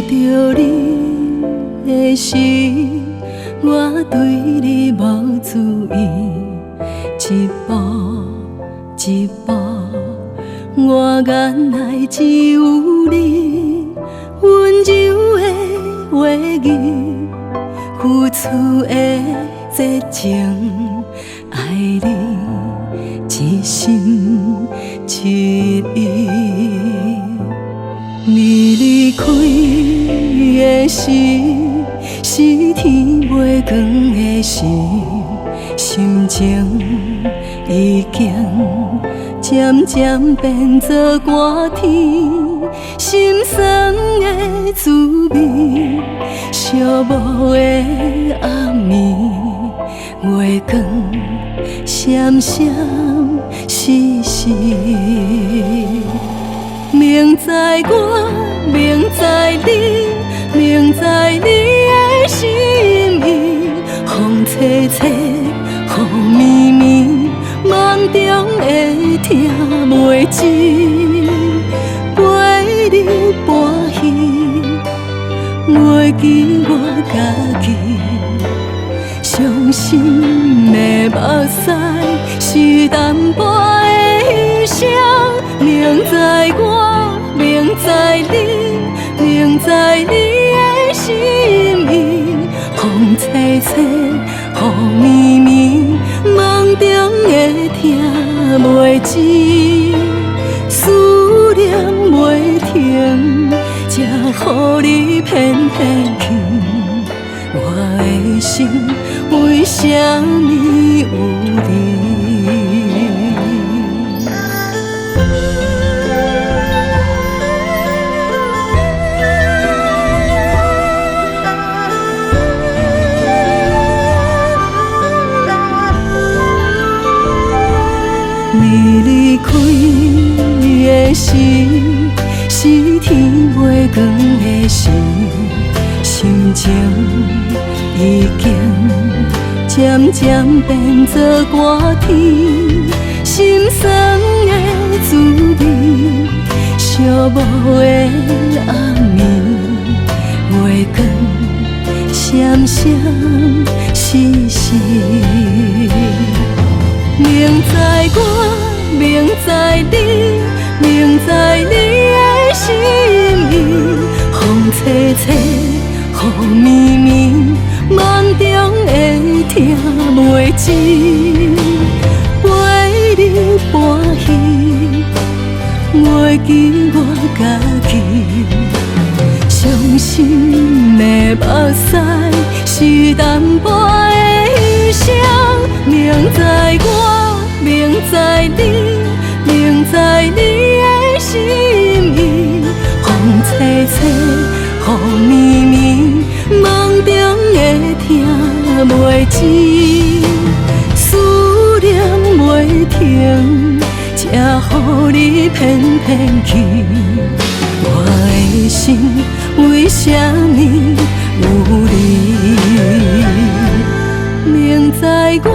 着你的时，我对你无注意，一步一步，我眼内只有你温柔的话语，付出的热情，爱你一心一意。你离开的时，是天袂光的时，心情已经渐渐变作寒天，心酸的滋味，寂寞的暗暝，月光闪闪烁烁。明知我，明知你，明知你的心意，风吹吹，雨绵绵，梦中会听袂真，陪你搬戏，袂记我家己，伤心的目屎是淡薄的牺牲。明知我，明知你，明知你的心意，风吹吹，雨绵绵，梦中会听袂真，思念袂停，才予你偏偏去。我的心为什么有你？你离开的时，是天袂光的时，心情已经渐渐变作寒天，心酸的滋味，寂寞的暗暝，月光闪闪烁烁。明知我，明知你，明知你的心意，风吹吹，雨绵绵，梦中会听袂真，陪你搬戏，袂记我家己，伤心的目屎是淡薄的牺牲。明知我，明知你，明知你的心意，风吹吹，雨绵绵，梦中会听袂真，思念袂停，才予你偏偏去。我的心为什么有你？明知我，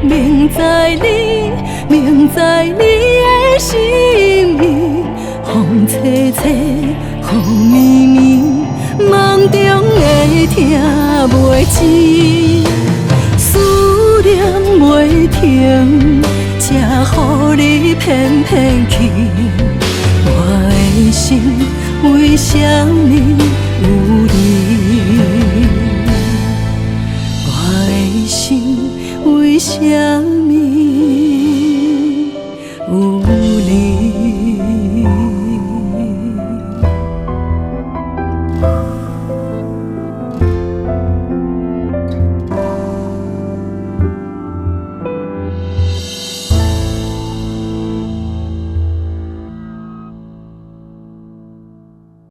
明知你，明知你的心意，风吹吹，雨绵绵，梦中会听袂真，思念袂停，才予你偏偏去。我的心为什么有你？我的心为什么？